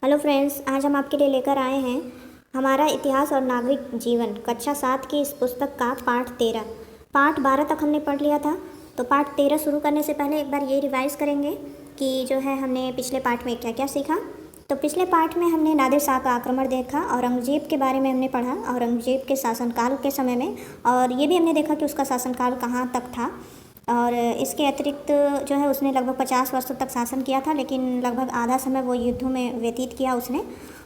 Hello friends, आज हम आपके लिए लेकर आए हैं हमारा इतिहास और नागरिक जीवन कक्षा 7 की इस पुस्तक का पाठ 13। पाठ 12 तक हमने पढ़ लिया था। तो पाठ 13 शुरू करने से पहले एक बार ये रिवाइज़ करेंगे कि जो है हमने पिछले पाठ में क्या क्या सीखा। तो पिछले पाठ में हमने नादिर शाह का आक्रमण देखा, औरंगजेब के बारे में हमने पढ़ा, औरंगजेब के शासनकाल के समय में, और ये भी हमने देखा कि उसका शासनकाल कहाँ तक था। और इसके अतिरिक्त जो है उसने लगभग 50 वर्षों तक शासन किया था, लेकिन लगभग आधा समय वो युद्धों में व्यतीत किया उसने।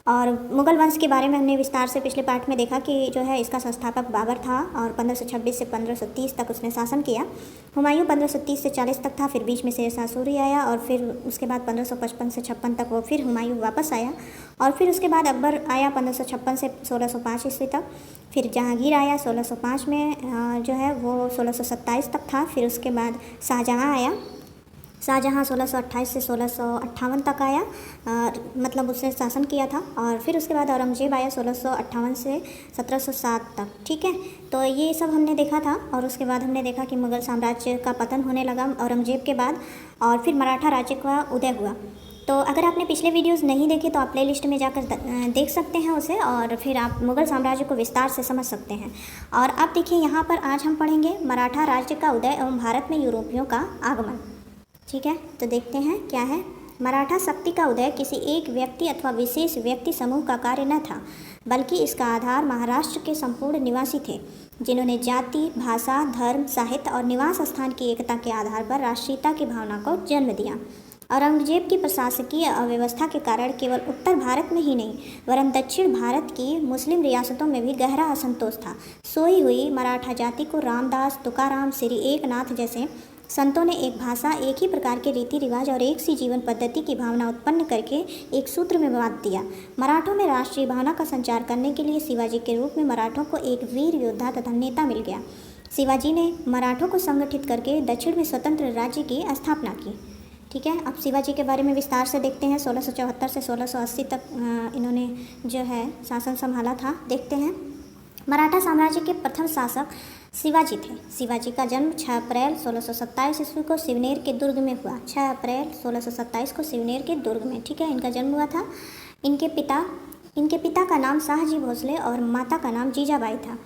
और मुग़ल वंश के बारे में हमने विस्तार से पिछले पाठ में देखा कि जो है इसका संस्थापक बाबर था और 1526 से 1530 तक उसने शासन किया। हुमायूं 1530 से 40 तक था, फिर बीच में शेरशाह सूरी आया और फिर उसके बाद 1555 से 56 तक वो फिर हुमायूं वापस आया। और फिर उसके बाद अकबर आया 1556 से 1605 ईस्वी तक। फिर जहांगीर आया 1605 में, जो है वो 1627 तक था। फिर उसके बाद शाहजहाँ आया, शाहजहाँ 1628 से 1658 तक आया, मतलब उसने शासन किया था। और फिर उसके बाद औरंगजेब आया 1658 से 1707 तक। ठीक है, तो ये सब हमने देखा था। और उसके बाद हमने देखा कि मुग़ल साम्राज्य का पतन होने लगा औरंगजेब के बाद, और फिर मराठा राज्य का उदय हुआ। तो अगर आपने पिछले वीडियोस नहीं देखे तो आप प्ले लिस्ट में जाकर देख सकते हैं उसे, और फिर आप मुग़ल साम्राज्य को विस्तार से समझ सकते हैं। और अब देखिए यहाँ पर आज हम पढ़ेंगे मराठा राज्य का उदय एवं भारत में यूरोपियों का आगमन। ठीक है, तो देखते हैं क्या है। मराठा शक्ति का उदय किसी एक व्यक्ति अथवा विशेष व्यक्ति समूह का कार्य न था, बल्कि इसका आधार महाराष्ट्र के संपूर्ण निवासी थे, जिन्होंने जाति, भाषा, धर्म, साहित्य और निवास स्थान की एकता के आधार पर राष्ट्रीयता की भावना को जन्म दिया। औरंगजेब की प्रशासकीय अव्यवस्था के कारण केवल उत्तर भारत में ही नहीं वरन दक्षिण भारत की मुस्लिम रियासतों में भी गहरा असंतोष था। सोई हुई मराठा जाति को रामदास, तुकाराम, श्री एकनाथ जैसे संतों ने एक भाषा, एक ही प्रकार के रीति रिवाज और एक सी जीवन पद्धति की भावना उत्पन्न करके एक सूत्र में बांध दिया। मराठों में राष्ट्रीय भावना का संचार करने के लिए शिवाजी के रूप में मराठों को एक वीर योद्धा तथा नेता मिल गया। शिवाजी ने मराठों को संगठित करके दक्षिण में स्वतंत्र राज्य की स्थापना की। ठीक है, अब शिवाजी के बारे में विस्तार से देखते हैं। 1674 से 1680 तक इन्होंने जो है शासन संभाला था। देखते हैं। मराठा साम्राज्य के प्रथम शासक शिवाजी थे। शिवाजी का जन्म 6 अप्रैल 1627 ईस्वी को सिवनेर के दुर्ग में हुआ। 6 अप्रैल 1627 को सिवनेर के दुर्ग में, ठीक है, इनका जन्म हुआ था। इनके पिता का नाम शाहजी भोसले और माता का नाम जीजाबाई था।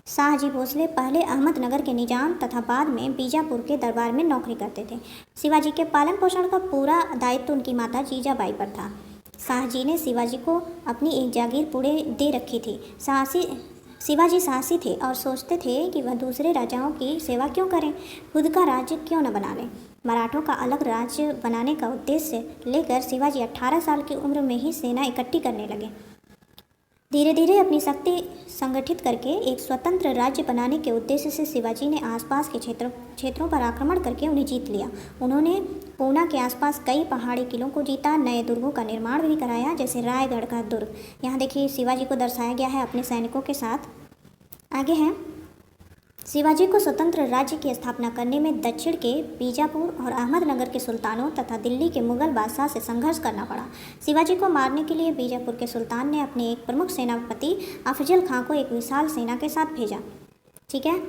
शाहजी भोसले पहले अहमदनगर के निजाम तथा बाद में बीजापुर के दरबार में नौकरी करते थे। शिवाजी के पालन पोषण का पूरा दायित्व उनकी माता जीजाबाई पर था। शाहजी ने शिवाजी को अपनी एक जागीर पूरे दे रखी थी। शिवाजी साहसी थे और सोचते थे कि वह दूसरे राजाओं की सेवा क्यों करें, खुद का राज्य क्यों न बना लें। मराठों का अलग राज्य बनाने का उद्देश्य लेकर शिवाजी 18 साल की उम्र में ही सेना इकट्ठी करने लगे। धीरे धीरे अपनी शक्ति संगठित करके एक स्वतंत्र राज्य बनाने के उद्देश्य से शिवाजी ने आसपास के क्षेत्रों पर आक्रमण करके उन्हें जीत लिया। उन्होंने पूना के आसपास कई पहाड़ी किलों को जीता, नए दुर्गों का निर्माण भी कराया, जैसे रायगढ़ का दुर्ग। यहाँ देखिए शिवाजी को दर्शाया गया है अपने सैनिकों के साथ। आगे है, शिवाजी को स्वतंत्र राज्य की स्थापना करने में दक्षिण के बीजापुर और अहमदनगर के सुल्तानों तथा दिल्ली के मुगल बादशाह से संघर्ष करना पड़ा। शिवाजी को मारने के लिए बीजापुर के सुल्तान ने अपने एक प्रमुख सेनापति अफजल खां को एक विशाल सेना के साथ भेजा। ठीक है,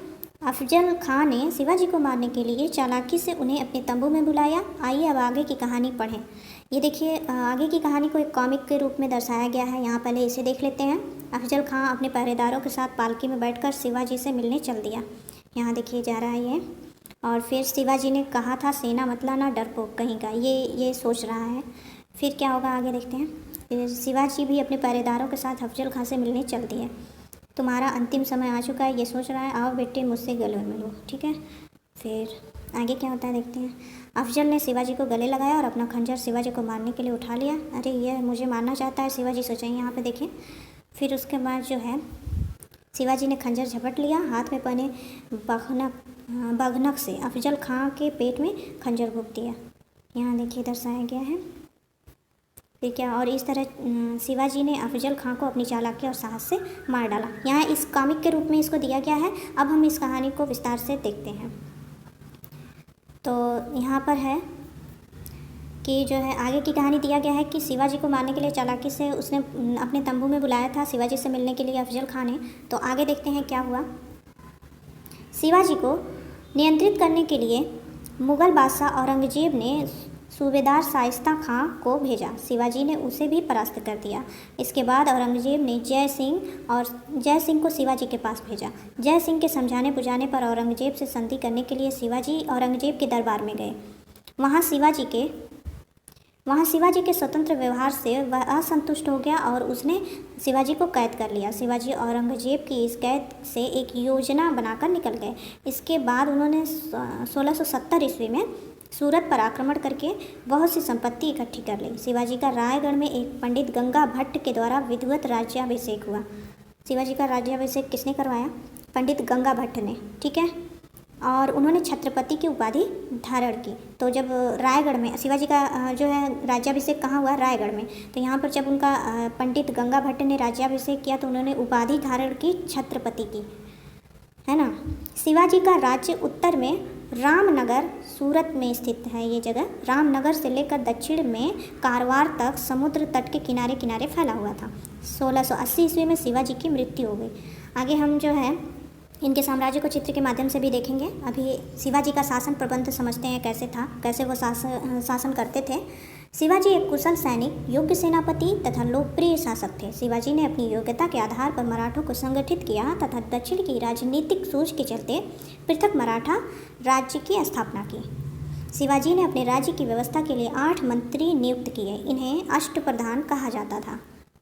अफजल खां ने शिवाजी को मारने के लिए चालाकी से उन्हें अपने तंबू में बुलाया। आइए अब आगे की कहानी पढ़ें। ये देखिए, आगे की कहानी को एक कॉमिक के रूप में दर्शाया गया है। यहाँ पहले इसे देख लेते हैं। अफजल खां अपने पहरेदारों के साथ पालकी में बैठकर शिवाजी से मिलने चल दिया। यहाँ देखिए जा रहा है ये। और फिर शिवाजी ने कहा था, सेना मत लाना डरपोक कहीं का, ये सोच रहा है। फिर क्या होगा आगे देखते हैं। फिर शिवाजी भी अपने पहरेदारों के साथ अफजल खां से मिलने चल दिए। तुम्हारा अंतिम समय आ चुका है, ये सोच रहा है, आओ बेटे मुझसे गले मिलो। ठीक है, फिर आगे क्या होता है देखते हैं। अफजल ने शिवाजी को गले लगाया और अपना खंजर शिवाजी को मारने के लिए उठा लिया। अरे ये मुझे मारना चाहता है, शिवाजी सोचें, यहाँ पे देखें। फिर उसके बाद जो है शिवाजी ने खंजर झपट लिया, हाथ में पहने बघनक से अफजल खां के पेट में खंजर घोंप दिया। यहाँ देखिए दर्शाया गया है। फिर क्या, और इस तरह शिवाजी ने अफजल खां को अपनी चालाकी और साहस से मार डाला। यहाँ इस कॉमिक के रूप में इसको दिया गया है। अब हम इस कहानी को विस्तार से देखते हैं। तो यहाँ पर है कि जो है आगे की कहानी दिया गया है कि शिवाजी को मारने के लिए चालाकी से उसने अपने तंबू में बुलाया था शिवाजी से मिलने के लिए अफजल खां ने। तो आगे देखते हैं क्या हुआ। शिवाजी को नियंत्रित करने के लिए मुग़ल बादशाह औरंगजेब ने सूबेदार शाइस्ता खां को भेजा। शिवाजी ने उसे भी परास्त कर दिया। इसके बाद औरंगजेब ने जय सिंह को शिवाजी के पास भेजा। जय सिंह के समझाने बुझाने पर औरंगजेब से संधि करने के लिए शिवाजी औरंगजेब के दरबार में गए। वहाँ शिवाजी के स्वतंत्र व्यवहार से वह असंतुष्ट हो गया और उसने शिवाजी को कैद कर लिया। शिवाजी औरंगजेब की इस कैद से एक योजना बनाकर निकल गए। इसके बाद उन्होंने 1670 ईस्वी में सूरत पर आक्रमण करके बहुत सी संपत्ति इकट्ठी कर ली। शिवाजी का रायगढ़ में एक पंडित गंगा भट्ट के द्वारा विधिवत राज्याभिषेक हुआ। शिवाजी का राज्याभिषेक किसने करवाया? पंडित गंगा भट्ट ने, ठीक है। और उन्होंने छत्रपति की उपाधि धारण की। तो जब रायगढ़ में शिवाजी का जो है राज्याभिषेक कहाँ हुआ? रायगढ़ में। तो यहाँ पर जब उनका पंडित गंगा भट्ट ने राज्याभिषेक किया तो उन्होंने उपाधि धारण की छत्रपति की, है ना। शिवाजी का राज्य उत्तर में रामनगर, सूरत में स्थित है ये जगह। रामनगर से लेकर दक्षिण में कारवार तक समुद्र तट के किनारे किनारे फैला हुआ था। 1680 ईस्वी में शिवाजी की मृत्यु हो गई। आगे हम जो है इनके साम्राज्य को चित्र के माध्यम से भी देखेंगे। अभी शिवाजी का शासन प्रबंध समझते हैं कैसे था, कैसे वो शासन करते थे। शिवाजी एक कुशल सैनिक, योग्य सेनापति तथा लोकप्रिय शासक थे। शिवाजी ने अपनी योग्यता के आधार पर मराठों को संगठित किया तथा दक्षिण की राजनीतिक सोच के चलते पृथक मराठा राज्य की स्थापना की। शिवाजी ने अपने राज्य की व्यवस्था के लिए 8 मंत्री नियुक्त किए। इन्हें अष्टप्रधान कहा जाता था,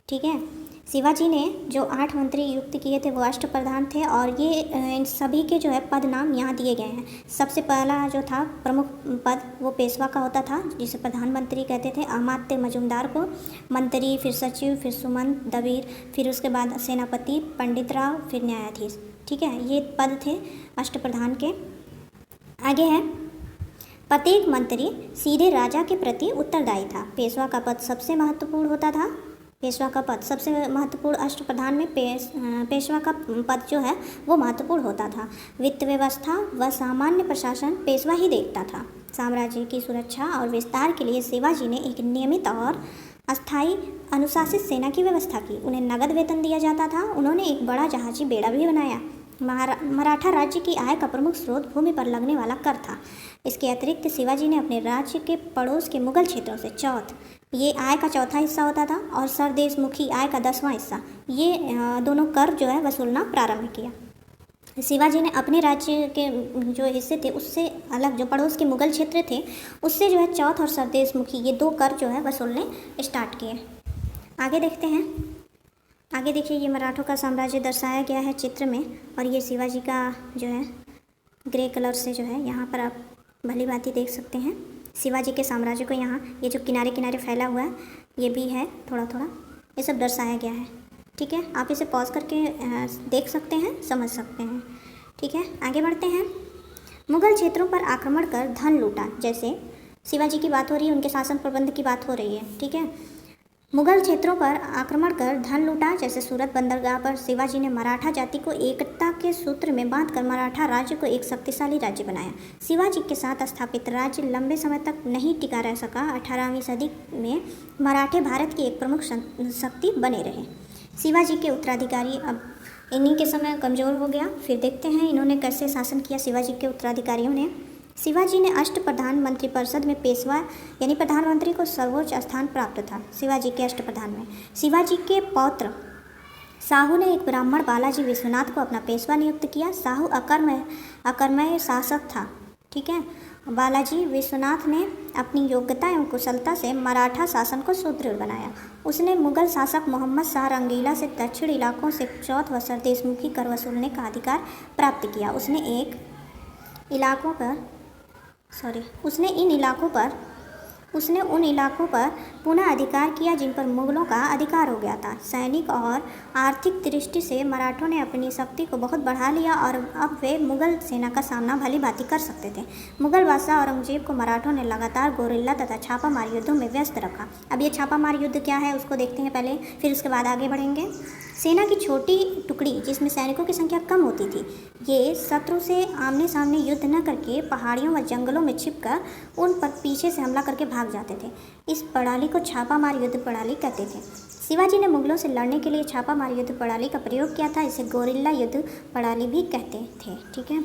ठीक है। शिवाजी ने जो 8 मंत्री नियुक्त किए थे वो अष्टप्रधान थे और ये इन सभी के जो है पद नाम यहाँ दिए गए हैं। सबसे पहला जो था प्रमुख पद वो पेशवा का होता था, जिसे प्रधानमंत्री कहते थे। अमात्य मजूमदार को मंत्री, फिर सचिव, फिर सुमंत, दबीर, फिर उसके बाद सेनापति, पंडित राव, फिर न्यायाधीश, ठीक है। ये पद थे अष्टप्रधान के। आगे है प्रत्येक मंत्री सीधे राजा के प्रति उत्तरदायी था। पेशवा का पद सबसे महत्वपूर्ण होता था। पेशवा का पद सबसे महत्वपूर्ण, अष्टप्रधान में पेशवा का पद जो है वो महत्वपूर्ण होता था। वित्त व्यवस्था व सामान्य प्रशासन पेशवा ही देखता था। साम्राज्य की सुरक्षा और विस्तार के लिए शिवाजी ने एक नियमित और अस्थायी अनुशासित सेना की व्यवस्था की। उन्हें नगद वेतन दिया जाता था। उन्होंने एक बड़ा जहाजी बेड़ा भी बनाया। मराठा राज्य की आय का प्रमुख स्रोत भूमि पर लगने वाला कर था। इसके अतिरिक्त शिवाजी ने अपने राज्य के पड़ोस के मुगल क्षेत्रों से ये आय का चौथा हिस्सा होता था और सरदेशमुखी आय का 10वां हिस्सा, ये दोनों कर जो है वसूलना प्रारंभ किया। शिवाजी ने अपने राज्य के जो हिस्से थे उससे अलग, जो पड़ोस के मुगल क्षेत्र थे उससे जो है चौथ और सरदेशमुखी, ये 2 कर जो है वसूलने स्टार्ट किए। आगे देखते हैं। आगे देखिए, ये मराठों का साम्राज्य दर्शाया गया है चित्र में और ये शिवाजी का जो है ग्रे कलर से जो है यहाँ पर आप भली भांति देख सकते हैं शिवाजी के साम्राज्य को। यहाँ ये जो किनारे किनारे फैला हुआ है ये भी है थोड़ा थोड़ा, ये सब दर्शाया गया है, ठीक है। आप इसे पॉज करके देख सकते हैं, समझ सकते हैं, ठीक है। आगे बढ़ते हैं। मुगल क्षेत्रों पर आक्रमण कर धन लूटा। जैसे शिवाजी की बात हो रही है, उनके शासन प्रबंध की बात हो रही है, ठीक है। मुगल क्षेत्रों पर आक्रमण कर धन लूटा। जैसे सूरत बंदरगाह पर शिवाजी ने मराठा जाति को एकता के सूत्र में बांधकर मराठा राज्य को एक शक्तिशाली राज्य बनाया। शिवाजी के साथ स्थापित राज्य लंबे समय तक नहीं टिका रह सका। 18वीं सदी में मराठे भारत की एक प्रमुख शक्ति बने रहे। शिवाजी के उत्तराधिकारी अब इन्हीं के समय कमज़ोर हो गया। फिर देखते हैं इन्होंने कैसे शासन किया शिवाजी के उत्तराधिकारियों ने। शिवाजी ने अष्टप्रधान मंत्रिपरिषद में पेशवा यानी प्रधानमंत्री को सर्वोच्च स्थान प्राप्त था। शिवाजी के अष्टप्रधान में शिवाजी के पौत्र साहू ने एक ब्राह्मण बालाजी विश्वनाथ को अपना पेशवा नियुक्त किया। साहू अकर्मण्य शासक था, ठीक है। बालाजी विश्वनाथ ने अपनी योग्यता एवं कुशलता से मराठा शासन को सुदृढ़ बनाया। उसने मुगल शासक मोहम्मद शाह रंगीला से दक्षिण इलाकों से चौथ व सरदेशमुखी कर वसूलने का अधिकार प्राप्त किया। उसने उन इलाकों पर पुनः अधिकार किया जिन पर मुगलों का अधिकार हो गया था। सैनिक और आर्थिक दृष्टि से मराठों ने अपनी शक्ति को बहुत बढ़ा लिया और अब वे मुगल सेना का सामना भली भांति कर सकते थे। मुगल बादशाह औरंगजेब को मराठों ने लगातार गोरिल्ला तथा छापामार युद्धों में व्यस्त रखा। अब ये छापामार युद्ध क्या है उसको देखते हैं पहले, फिर उसके बाद आगे बढ़ेंगे। सेना की छोटी टुकड़ी जिसमें सैनिकों की संख्या कम होती थी, ये शत्रु से आमने सामने युद्ध न करके पहाड़ियों व जंगलों में छिपकर उन पर पीछे से हमला करके भाग जाते थे। इस प्रणाली को छापामार युद्ध प्रणाली कहते थे। शिवाजी ने मुगलों से लड़ने के लिए छापामार युद्ध प्रणाली का प्रयोग किया था। इसे गोरिल्ला युद्ध प्रणाली भी कहते थे, ठीक है।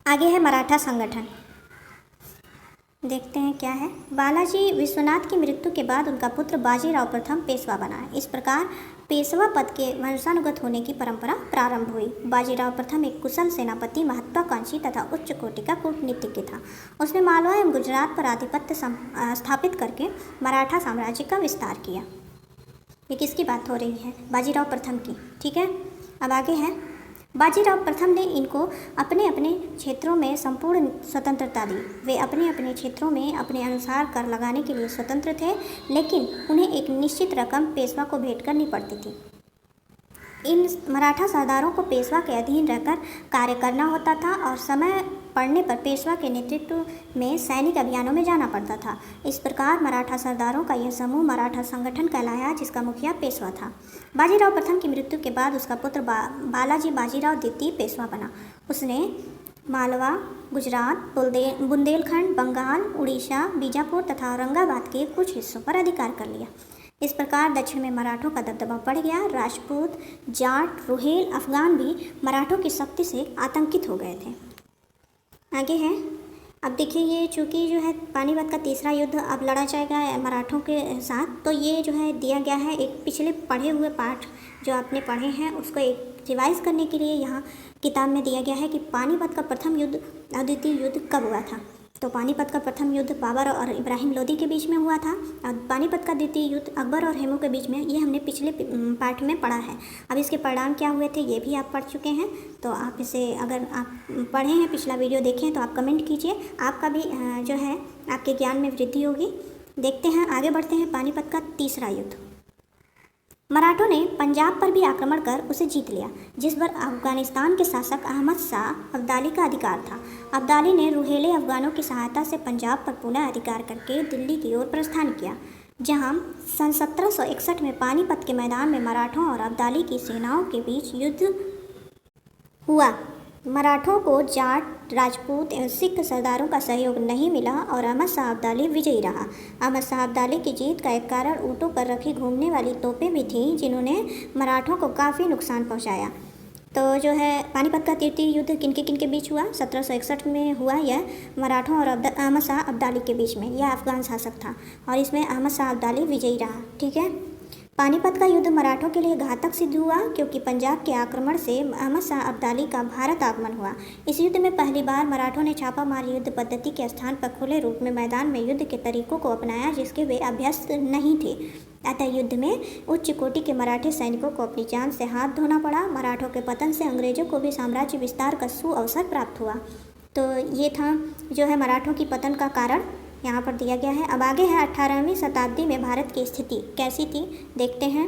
आगे है मराठा संगठन। देखते हैं क्या है। बालाजी विश्वनाथ की मृत्यु के बाद उनका पुत्र बाजीराव प्रथम पेशवा बना। इस प्रकार पेशवा पद के वंशानुगत होने की परंपरा प्रारंभ हुई। बाजीराव प्रथम एक कुशल सेनापति, महत्वाकांक्षी तथा उच्च कोटि का कूटनीतिज्ञ था। उसने मालवा एवं गुजरात पर आधिपत्य स्थापित करके मराठा साम्राज्य का विस्तार किया। ये किसकी बात हो रही है? बाजीराव प्रथम की। ठीक है, अब आगे है। बाजीराव प्रथम ने इनको अपने अपने क्षेत्रों में संपूर्ण स्वतंत्रता दी। वे अपने अपने क्षेत्रों में अपने अनुसार कर लगाने के लिए स्वतंत्र थे, लेकिन उन्हें एक निश्चित रकम पेशवा को भेंट करनी पड़ती थी। इन मराठा सरदारों को पेशवा के अधीन रहकर कार्य करना होता था और समय पड़ने पर पेशवा के नेतृत्व में सैनिक अभियानों में जाना पड़ता था। इस प्रकार मराठा सरदारों का यह समूह मराठा संगठन कहलाया, जिसका मुखिया पेशवा था। बाजीराव प्रथम की मृत्यु के बाद उसका पुत्र बालाजी बाजीराव द्वितीय पेशवा बना। उसने मालवा, गुजरात, बुंदेलखंड, बंगाल, उड़ीसा, बीजापुर तथा औरंगाबाद के कुछ हिस्सों पर अधिकार कर लिया। इस प्रकार दक्षिण में मराठों का दबदबा बढ़ गया। राजपूत, जाट, रोहेल, अफगान भी मराठों की शक्ति से आतंकित हो गए थे। आगे है। अब देखिए, ये चूँकि जो है पानीपत का तीसरा युद्ध अब लड़ा जाएगा मराठों के साथ, तो ये जो है दिया गया है एक पिछले पढ़े हुए पाठ जो आपने पढ़े हैं उसको एक रिवाइज करने के लिए यहाँ किताब में दिया गया है कि पानीपत का प्रथम युद्ध और द्वितीय युद्ध कब हुआ था। तो पानीपत का प्रथम युद्ध बाबर और इब्राहिम लोदी के बीच में हुआ था और पानीपत का द्वितीय युद्ध अकबर और हेमू के बीच में, ये हमने पिछले पाठ में पढ़ा है। अब इसके परिणाम क्या हुए थे ये भी आप पढ़ चुके हैं। तो आप इसे, अगर आप पढ़े हैं, पिछला वीडियो देखें तो आप कमेंट कीजिए, आपका भी जो है आपके ज्ञान में वृद्धि होगी। देखते हैं, आगे बढ़ते हैं। पानीपत का तीसरा युद्ध। मराठों ने पंजाब पर भी आक्रमण कर उसे जीत लिया, जिस पर अफगानिस्तान के शासक अहमद शाह अब्दाली का अधिकार था। अब्दाली ने रुहेले अफगानों की सहायता से पंजाब पर पुनः अधिकार करके दिल्ली की ओर प्रस्थान किया, जहां सन 1761 में पानीपत के मैदान में मराठों और अब्दाली की सेनाओं के बीच युद्ध हुआ। मराठों को जाट, राजपूत एवं सिख सरदारों का सहयोग नहीं मिला और अहमद शाह अब्दाली विजयी रहा। अहमद शाह अब्दाली की जीत का एक कारण ऊँटों पर रखी घूमने वाली तोपें भी थीं, जिन्होंने मराठों को काफ़ी नुकसान पहुंचाया। तो जो है पानीपत का तृतीय युद्ध किनके बीच हुआ? 1761 में हुआ। यह मराठों और अहमद शाह अब्दाली के बीच में। यह अफगान शासक था और इसमें अहमद शाह अब्दाली विजयी रहा। ठीक है। पानीपत का युद्ध मराठों के लिए घातक सिद्ध हुआ, क्योंकि पंजाब के आक्रमण से अहमद शाह अब्दाली का भारत आगमन हुआ। इस युद्ध में पहली बार मराठों ने छापामार युद्ध पद्धति के स्थान पर खुले रूप में मैदान में युद्ध के तरीकों को अपनाया, जिसके वे अभ्यस्त नहीं थे। अतः युद्ध में उच्च कोटि के मराठी सैनिकों को अपनी जान से हाथ धोना पड़ा। मराठों के पतन से अंग्रेजों को भी साम्राज्य विस्तार का सुअवसर प्राप्त हुआ। तो ये था जो है मराठों की पतन का कारण यहाँ पर दिया गया है। अब आगे है 18वीं शताब्दी में भारत की स्थिति कैसी थी, देखते हैं।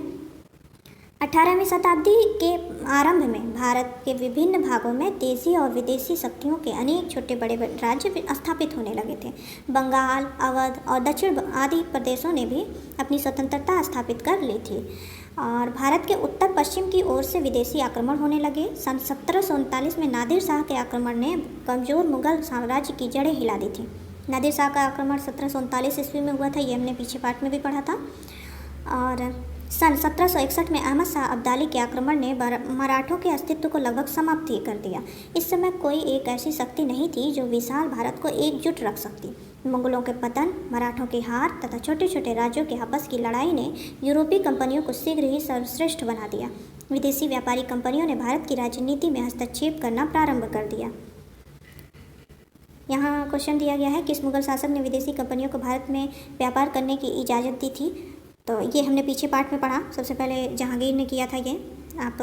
18वीं शताब्दी के आरंभ में भारत के विभिन्न भागों में देशी और विदेशी शक्तियों के अनेक छोटे बड़े राज्य स्थापित होने लगे थे। बंगाल, अवध और दक्षिण आदि प्रदेशों ने भी अपनी स्वतंत्रता स्थापित कर ली थी और भारत के उत्तर पश्चिम की ओर से विदेशी आक्रमण होने लगे। सन 1739 में नादिर शाह के आक्रमण ने कमज़ोर मुगल साम्राज्य की जड़ें हिला दी थी। नादिर शाह का आक्रमण 1739 ईस्वी में हुआ था, ये हमने पीछे पाठ में भी पढ़ा था। और सन 1761 में अहमद शाह अब्दाली के आक्रमण ने मराठों के अस्तित्व को लगभग समाप्त ही कर दिया। इस समय कोई एक ऐसी शक्ति नहीं थी जो विशाल भारत को एकजुट रख सकती। मुगलों के पतन, मराठों की हार तथा छोटे छोटे राज्यों के आपस की लड़ाई ने यूरोपीय कंपनियों को शीघ्र ही सर्वश्रेष्ठ बना दिया। विदेशी व्यापारी कंपनियों ने भारत की राजनीति में हस्तक्षेप करना प्रारंभ कर दिया। यहाँ क्वेश्चन दिया गया है, किस मुगल शासक ने विदेशी कंपनियों को भारत में व्यापार करने की इजाज़त दी थी? तो ये हमने पीछे पार्ट में पढ़ा। सबसे पहले जहांगीर ने किया था ये। आप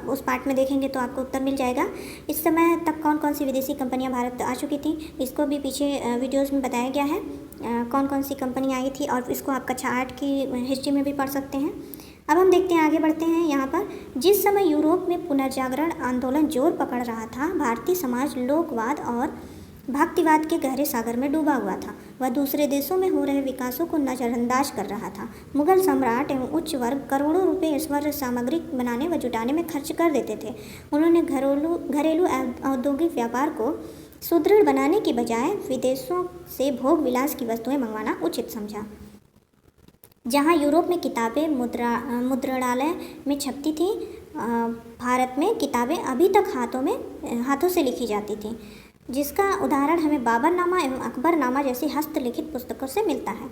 उस पार्ट में देखेंगे तो आपको उत्तर मिल जाएगा। इस समय तक कौन कौन सी विदेशी कंपनियां भारत आ चुकी थी, इसको भी पीछे वीडियोज़ में बताया गया है। कौन कौन सी कंपनी आई थी, और इसको आप कक्षा 8 की हिस्ट्री में भी पढ़ सकते हैं। अब हम देखते हैं, आगे बढ़ते हैं। यहाँ पर जिस समय यूरोप में पुनर्जागरण आंदोलन जोर पकड़ रहा था, भारतीय समाज लोकवाद और भक्तिवाद के गहरे सागर में डूबा हुआ था। वह दूसरे देशों में हो रहे विकासों को नज़रअंदाज कर रहा था। मुगल सम्राट एवं उच्च वर्ग करोड़ों रुपए ऐश्वर्य सामग्री बनाने व जुटाने में खर्च कर देते थे। उन्होंने घरेलू औद्योगिक व्यापार को सुदृढ़ बनाने की बजाय विदेशों से भोग विलास की वस्तुएं मंगवाना उचित समझा। जहाँ यूरोप में किताबें मुद्रणालय में छपती थीं, भारत में किताबें अभी तक हाथों से लिखी जाती थीं। जिसका उदाहरण हमें बाबरनामा एवं अकबरनामा जैसी हस्तलिखित पुस्तकों से मिलता है।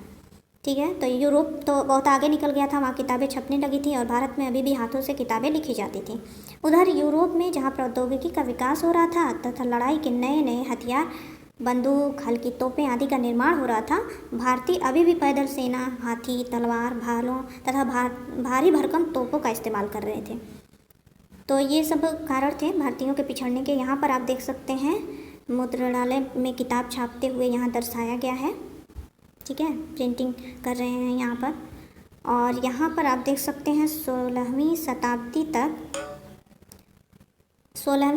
ठीक है, तो यूरोप तो बहुत आगे निकल गया था, वहाँ किताबें छपने लगी थी और भारत में अभी भी हाथों से किताबें लिखी जाती थी। उधर यूरोप में जहाँ प्रौद्योगिकी का विकास हो रहा था तथा लड़ाई के नए नए हथियार, बंदूक, हल्की तोपें आदि का निर्माण हो रहा था, भारतीय अभी भी पैदल सेना, हाथी, तलवार, भालों तथा भारी भरकम तोपों का इस्तेमाल कर रहे थे। तो ये सब कारण थे भारतीयों के पिछड़ने के। यहाँ पर आप देख सकते हैं मुद्रणालय में किताब छापते हुए यहाँ दर्शाया गया है। ठीक है, प्रिंटिंग कर रहे हैं यहाँ पर। और यहाँ पर आप देख सकते हैं 16वीं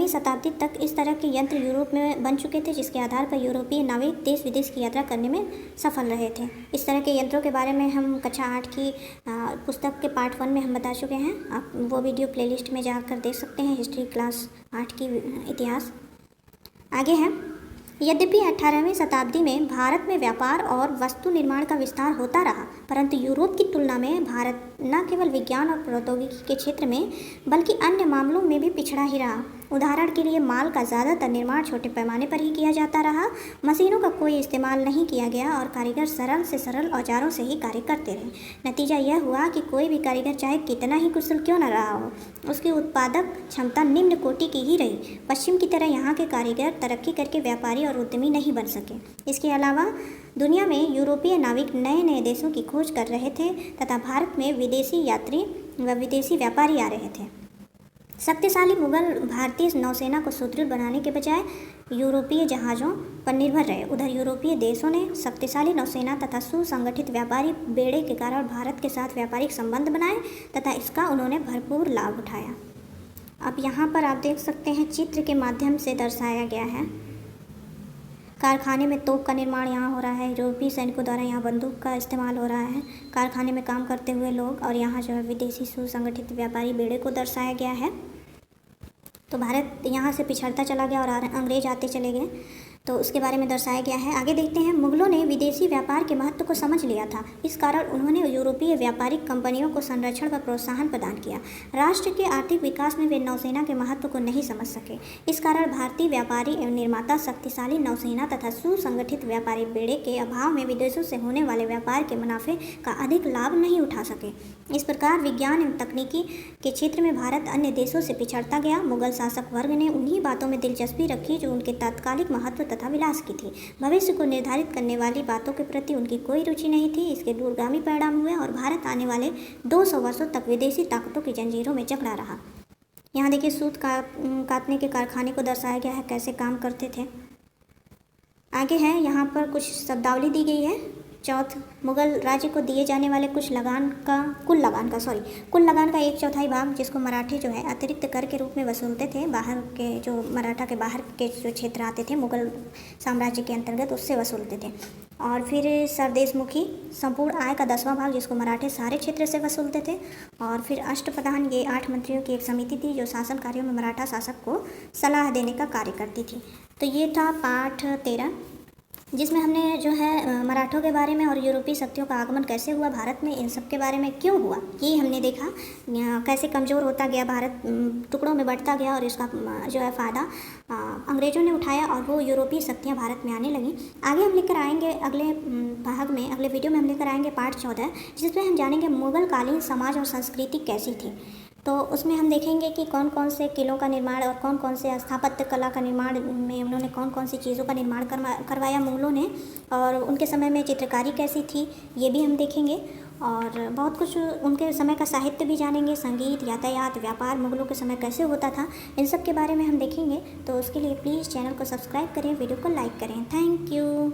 शताब्दी तक इस तरह के यंत्र यूरोप में बन चुके थे, जिसके आधार पर यूरोपीय नाविक देश विदेश की यात्रा करने में सफल रहे थे। इस तरह के यंत्रों के बारे में हम कक्षा 8 की पुस्तक के पार्ट 1 में हम बता चुके हैं। आप वो वीडियो प्लेलिस्ट में जाकर देख सकते हैं, हिस्ट्री क्लास 8 की इतिहास। आगे है, यद्यपि 18वीं शताब्दी में भारत में व्यापार और वस्तु निर्माण का विस्तार होता रहा, परंतु यूरोप की तुलना में भारत न केवल विज्ञान और प्रौद्योगिकी के क्षेत्र में बल्कि अन्य मामलों में भी पिछड़ा ही रहा। उदाहरण के लिए माल का ज़्यादातर निर्माण छोटे पैमाने पर ही किया जाता रहा, मशीनों का कोई इस्तेमाल नहीं किया गया और कारीगर सरल से सरल औजारों से ही कार्य करते रहे। नतीजा यह हुआ कि कोई भी कारीगर चाहे कितना ही कुशल क्यों न रहा हो, उसकी उत्पादक क्षमता निम्न कोटि की ही रही। पश्चिम की तरह यहाँ के कारीगर तरक्की करके व्यापारी और उद्यमी नहीं बन सके। इसके अलावा दुनिया में यूरोपीय नाविक नए नए देशों की खोज कर रहे थे तथा भारत में विदेशी यात्री व विदेशी व्यापारी आ रहे थे। शक्तिशाली मुगल भारतीय नौसेना को सुदृढ़ बनाने के बजाय यूरोपीय जहाज़ों पर निर्भर रहे। उधर यूरोपीय देशों ने शक्तिशाली नौसेना तथा सुसंगठित व्यापारी बेड़े के कारण भारत के साथ व्यापारिक संबंध बनाए तथा इसका उन्होंने भरपूर लाभ उठाया। अब यहाँ पर आप देख सकते हैं चित्र के माध्यम से दर्शाया गया है। कारखाने में तोप का निर्माण यहाँ हो रहा है, यूरोपीय सैनिकों द्वारा यहाँ बंदूक का इस्तेमाल हो रहा है। कारखाने में काम करते हुए लोग और यहाँ जो है विदेशी सुसंगठित व्यापारी बेड़े को दर्शाया गया है। तो भारत यहाँ से पिछड़ता चला गया और अंग्रेज आते चले गए, तो उसके बारे में दर्शाया गया है। आगे देखते हैं, मुगलों ने विदेशी व्यापार के महत्व को समझ लिया था, इस कारण उन्होंने यूरोपीय व्यापारिक कंपनियों को संरक्षण व प्रोत्साहन प्रदान किया। राष्ट्र के आर्थिक विकास में वे नौसेना के महत्व को नहीं समझ सके। इस कारण भारतीय व्यापारी एवं निर्माता शक्तिशाली नौसेना तथा सुसंगठित व्यापारी बेड़े के अभाव में विदेशों से होने वाले व्यापार के मुनाफे का अधिक लाभ नहीं उठा सके। इस प्रकार विज्ञान एवं तकनीकी के क्षेत्र में भारत अन्य देशों से पिछड़ता गया। मुगल शासक वर्ग ने उन्हीं बातों में दिलचस्पी रखी जो उनके तात्कालिक महत्व तथा विलास की थी। भविष्य को निर्धारित करने वाली बातों के प्रति उनकी कोई रुचि नहीं थी। इसके दूरगामी परिणाम हुए और भारत आने वाले 200 वर्षों तक विदेशी ताकतों की जंजीरों में जकड़ा रहा। यहाँ देखिए सूत काटने के कारखाने को दर्शाया गया है, कैसे काम करते थे। आगे है, यहाँ पर कुछ शब्दावली दी गई है। चौथ, मुगल राज्य को दिए जाने वाले कुल लगान का 1/4 भाग जिसको मराठे जो है अतिरिक्त कर के रूप में वसूलते थे। बाहर के जो मराठा के बाहर के जो क्षेत्र आते थे मुगल साम्राज्य के अंतर्गत, उससे वसूलते थे। और फिर सरदेशमुखी संपूर्ण आय का 10वां भाग जिसको मराठे सारे क्षेत्र से वसूलते थे। और फिर अष्टप्रधान, ये 8 मंत्रियों की एक समिति थी जो शासन कार्यों में मराठा शासक को सलाह देने का कार्य करती थी। तो ये था पाठ 13, जिसमें हमने जो है मराठों के बारे में और यूरोपीय शक्तियों का आगमन कैसे हुआ भारत में, इन सब के बारे में क्यों हुआ ये हमने देखा। कैसे कमज़ोर होता गया भारत, टुकड़ों में बढ़ता गया और इसका जो है फ़ायदा अंग्रेज़ों ने उठाया और वो यूरोपीय शक्तियाँ भारत में आने लगीं। आगे हम लेकर आएंगे अगले भाग में, अगले वीडियो में हम लेकर आएंगे पाठ 14, जिसमें हम जानेंगे मुगलकालीन समाज और संस्कृति कैसी थी। तो उसमें हम देखेंगे कि कौन कौन से किलों का निर्माण और कौन कौन से स्थापत्य कला का निर्माण में उन्होंने कौन कौन सी चीज़ों का निर्माण करवाया मुगलों ने, और उनके समय में चित्रकारी कैसी थी ये भी हम देखेंगे। और बहुत कुछ उनके समय का साहित्य भी जानेंगे, संगीत, यातायात, व्यापार मुगलों के समय कैसे होता था, इन सब के बारे में हम देखेंगे। तो उसके लिए प्लीज़ चैनल को सब्सक्राइब करें, वीडियो को लाइक करें। Thank you.